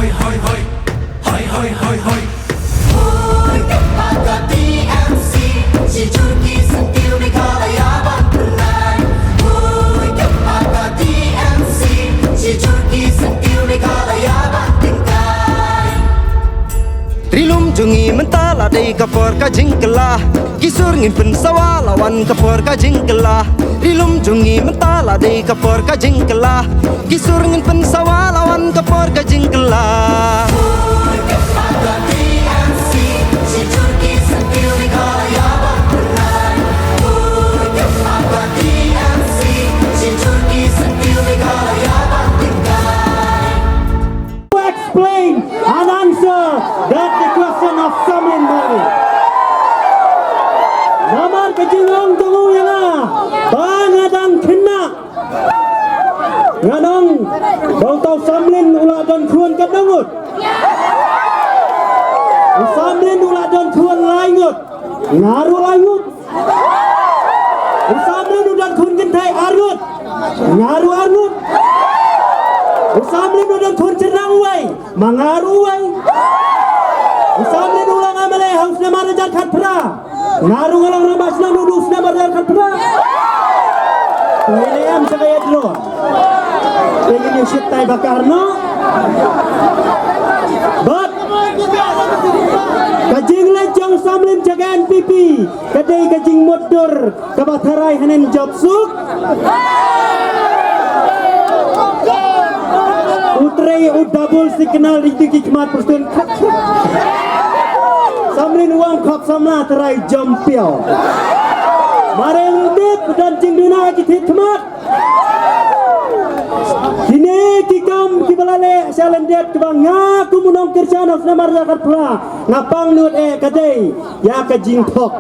hoi hoi hoi hoi hoi hoi hoi Ôi các bạn cả TMC chỉ chung ký sân tiêu đi cả là ya bạn tương lai Ôi các bạn cả TMC chỉ chung ký sân tiêu đi cả là ya bạn tương lai Rilum jungi mentala dei kapor ka jingkela Kisur ngin pen sawa lawan kapor ka jingkela Rilum jungi mentala dei kapor ka jingkela Kisur ngin pen sawa lawan kapor ka jingkela Ôi các bạn cả TMC chỉ chung ký sân tiêu đi cả là ya bạn tương lai Ôi các bạn cả TMC chỉ chung ký sân tiêu đi cả là ya bạn tương lai Explain and answer that the question of Samlin Bali. Namar kejinong tungu yang bangadang kena. Ngadong bau tau Samlin ulah don kuan kadangut. Samlin ulah don kuan laingut. Ngaru laingut. Samlin udah kuan kentai argut. Ngaru argut. Samlin udah kuan cenang way. Mangaru way. Samlin ulang amale haus na marajan khat pra. Ngaru ngalang rabas na nudus na marajan khat pra. Ini am saya dro. Pengen nyusip tai bakar no. But kajing lejong Samlin jaga NPP. Kadai kajing motor kabatharai hanen job suk. Utrai double signal itu hikmat perstun. Samlin uang khop samla terai jompiao. Mareng dip dan cingduna kita hikmat. Kini kikam kibalale salendet kebanga kumunong kerjaan of namar zakat pra ngapang nut kadai ya kajing thok.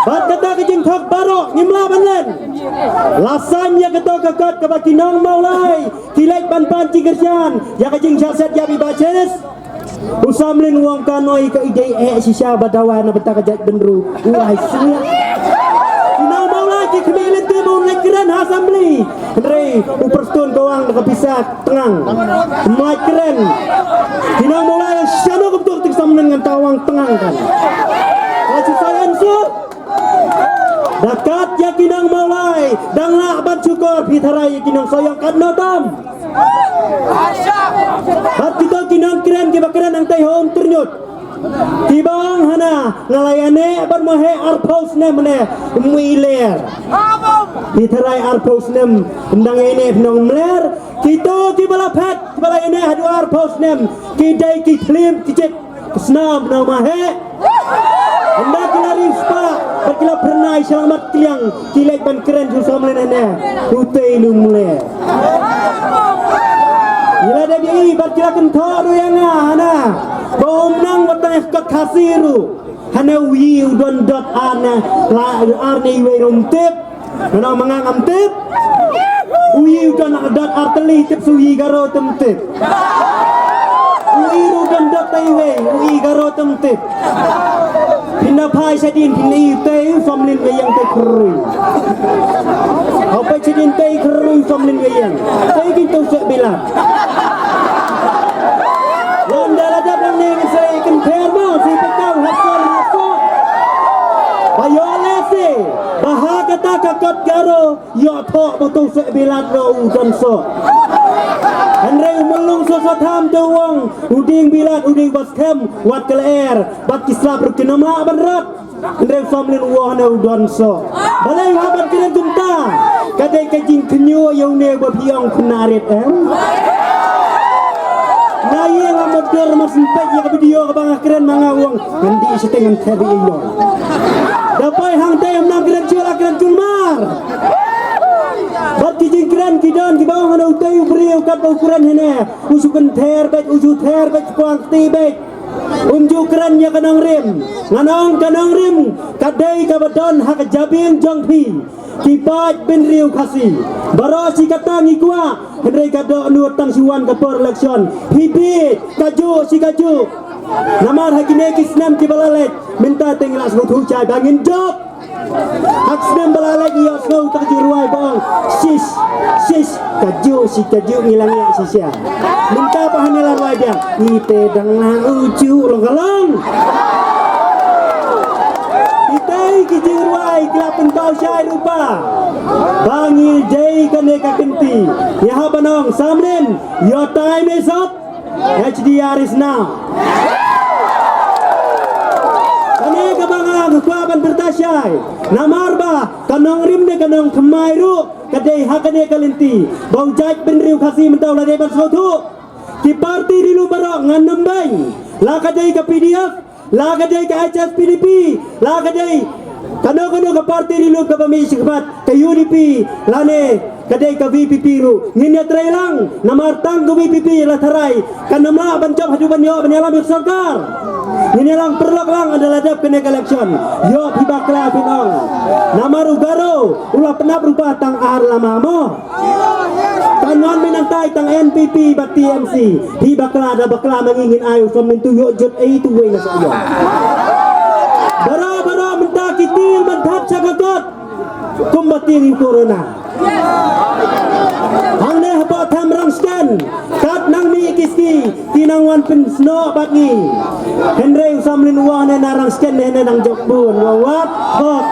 Bat kata kajing thok baro ngimla banlen. Lasanya ketua kekat kebakinong maulai kilek ban kerjaan ya kajing syaset ya bibaces. Usamlin uang kanoi ke ide sisa badawan betah kajat benru ulai semua. Kinong maulai kikemilit tu mau keren asambli. Andre uperstun kawang kepisah tengang. Mai keren. Kinong maulai syano kebetul tik samnen dengan tawang tengang kan. Laju saya ansur. Dakat ya kinang maulai danglah ban syukur pitharai kinang soyong kadnotam. Hat kita kinang keren kebakaran ang tayhom ternyut. Tibang hana ngalayane bermohe arpaus nem ne muiler. Pitharai arpaus nem undang ini penong meler. Kita kibala pet kibala ini hadu arpaus nem kidai kiklim kicet kesnam namahe. Anda kelari spa berkila pernah selamat tiang kilek ban keren susah melenene utei lumle. Ila dah bi berkila kentor yang ana. Bom nang watang kat khasiru. Hana wi udon dot ana la arne we rumtip. Nana mangangam tip. Wi udon dot arteli tip suwi garo temtip. Wi udon dot taiwe wi garo temtip. Pindah pai sedin pindah teh Samlin wayang teh kerui. Apa sedin teh kerui Samlin wayang. Teh kita usah bilang. Londa lada bang ni saya compare mau si pekau hasil. Bayole si bahag kata kakot garo yo thok betul usah bilang ro udon so. Andre umulung sosotham tuwang uding bilat uding baskem wat keler bat kisla berkenama berat Andre Samlin wahna udon so balai habat kena junta kadai kajing kenyo yang ne bapiang kunarit Naya ngamoder masimpai ya video ke bang keren manga uang nanti setengan tabi iyo dapai hang tayam nang keren culmar bat kijing keren kidon di bawah ada utai beriu kat ukuran hene usukan ter baik uju ter baik kuanti baik unju kerannya kanang rim kanang rim kadai kabadon hak jabing jongpi kipat bin riu kasih baro si katang ikwa hendai kado nuat tang siwan kapor election hibi kaju si kaju namar hakine kisnam kibalalet minta tenglas mutu cai bangin job hak senam belalai iyo snow tak juruai bang sis kaju ngilang ya sisya minta pahan ngilang wai dia ite dengan uju long Itai kijiruai kelapun kau syai rupa Bangi jai kaneka kenti Yaha banong Samlin your time is up HDR is now Kaneka bangang kuaban bertasyai Namarba kanong rimne kanong kemairu Kadai hakane kalenti Bau jaj penriu kasih mentau ladai bansotu Ki parti dilu barok ngan nembang La kadai ke PDF La kadai ke HSPDP La kadai kano-kano ke parti dilu ke pemisi kebat ke UDP lane kadai ke VPP ru nginya trailang namar tang ke VPP la tarai kanama bancap haduban yo banyalam sarkar nginya lang perlok lang adalah dap kena election yo pibakla pinong namar ugaro ulah penap rupa tang ar lama mo kanon minantai tang NPP bat TMC pibakla ada bakla mangingin ayo somin tuyo jot ai tuwe na sa iyo bara minta kitil madhab sagagot kumbating corona hang ne haba tham rang scan kat nang mi kiski tinang wan pen sno batngi henre samlin wa ne narang scan ne nang jokbun wa wat hot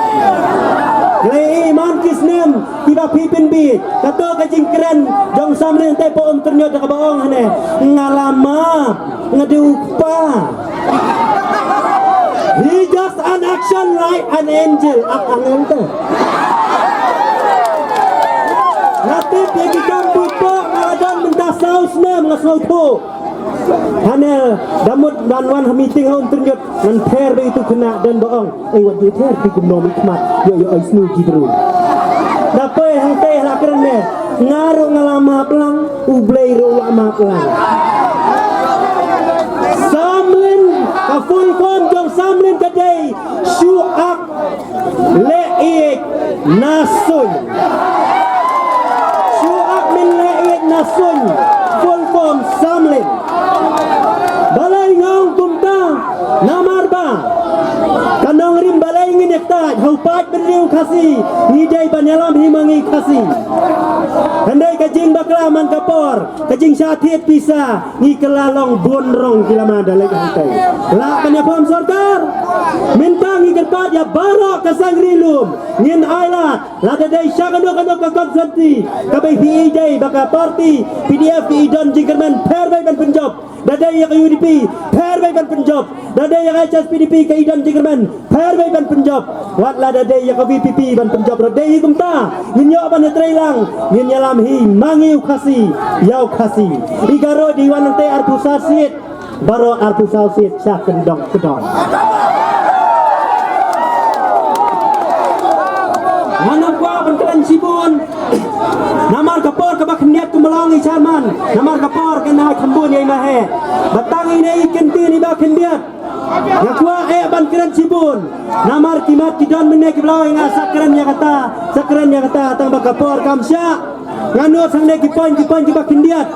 le iman kisnem tiba pipin bit kato kajing keren jong samlin te po ternyot ka baong hane ngalama ngadupa. He just an action like an angel. Ang ente. Natip yang kampung pok ngadan minta saus na mga sauto. Hanel damut banwan meeting haun ternyot nan ter itu kena dan baong. Wat dia ter pi kumnom ikmat. Yo ai snu gitu. Dapoy hang teh la kerene ngaru ngalama pelang ublei ro lama pelang. Samlin ka full form jong samlin kadai syuak leik nasun syuak min leik nasun full form samlin balai ngong kumta namarba kanong rim balai nginekta haupat beriu kasih ngidai banyalam himangi kasih handai kajing bakla man kapor kajing syatid bisa ni kelalong bonrong kilamada lagi hantai la kanya pom sarkar minta ngi kerpat ya barok kasang rilum ngin ailat la dadai syakano ka konsanti kabai PIJ baka parti PDF idon jingkerman perbai ban penjob dadai ya ke UDP perbai ban penjob dadai ya ke HSPDP ke idon jingkerman perbai ban penjob wat la dadai ya ke VPP ban penjob dadai kumta ngin yo ban trailang ngin yalam hi mangiu kasih yau kasih igaro di wanante arpusar sit baro arpusar sit syak kendong kedong manam kwa penkelan sibun namar kapor ka bakniat kumalong ichaman namar kapor kena khambun yai mahe batang ini kenti ni bakniat yakwa ban keran sibun namar kimat kidon menek belawai ngasak keran ya kata tang bakapor kamsya ngano sang ne kipan kiba kindiat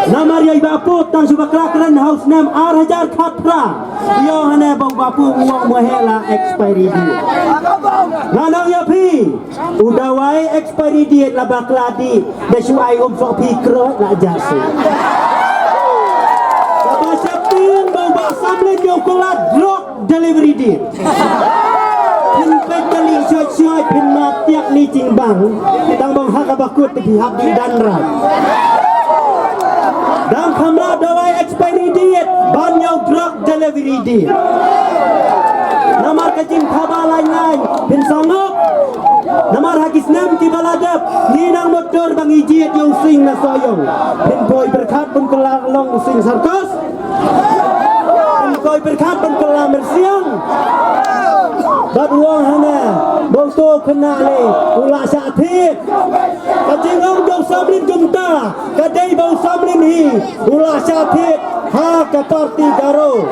namar yai bapu tang subakra keran house nam ar hajar khatra yo hane bau bapu uang mohela expiry date ngano ya pi udawai expiry date la bakladi desuai so pi kro la jasi baba sapin bau basamle jokola drop delivery date pin petali syoi pin matiak ni cingbang tang bang hak bakut di hak di danrat dan kamla dawai expiry date banyo drug delivery date namar kajing kabalai lain pin sangok namar hakis nam ki baladap ninang motor bang ijiet yo sing na soyong pin boy berkat pun kelalong sing sarkos pin boy berkat pun kelamar siang bat uang hana bauto kena le ulah syatid kajing ong dong samlin jumta kadai bau samlin hi ulah syatid ha ka parti garo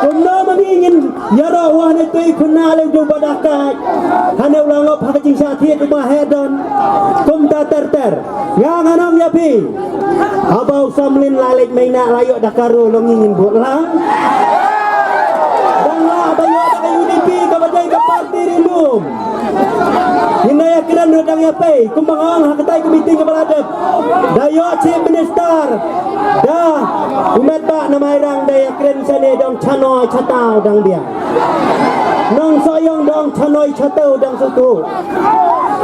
kumno mangingin yara wahne tui kena le do badakai hana ulah ngop ha kajing syatid rumah hedon kumta ter yang anong yapi abau samlin lalek maina layok dakaro longingin buat lang bayo keren rodang ya pay kumbangang hakatai komite kepala dep dayo chief minister dah umat ba namairang daya keren sane dong chanoi chatau dang dia nong soyong dong chanoi chatau dang suku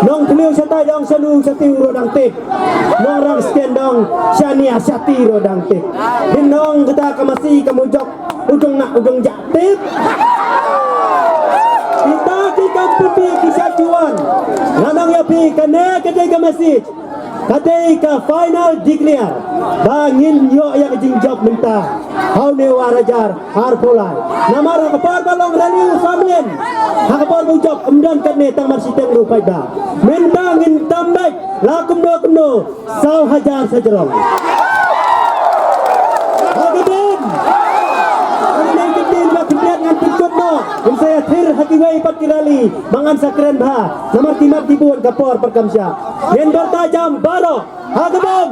nong tliu chatai dong salu chatiu rodang tip nong rang sken dong shania shati rodang tip hin nong kita kamasi kamujok ujung nak ujung jatip kita tikam pipi kisah cuan nanang yapi kene ketika masjid ketika final declare bangin yo yang jingjok mentah hau ne warajar har polai namara kapar balong rali usamlen hakapar bujok emdan kene tang marsiteng rupai da minta ngin tambek lakum do sau hajar sajerong hagedin hagedin kedin ba kebiat ngan pencut no saya thir hati wai pat kirali mangan sakren bha namar timat dibuat kapor perkamsya yen bertajam baro hagedin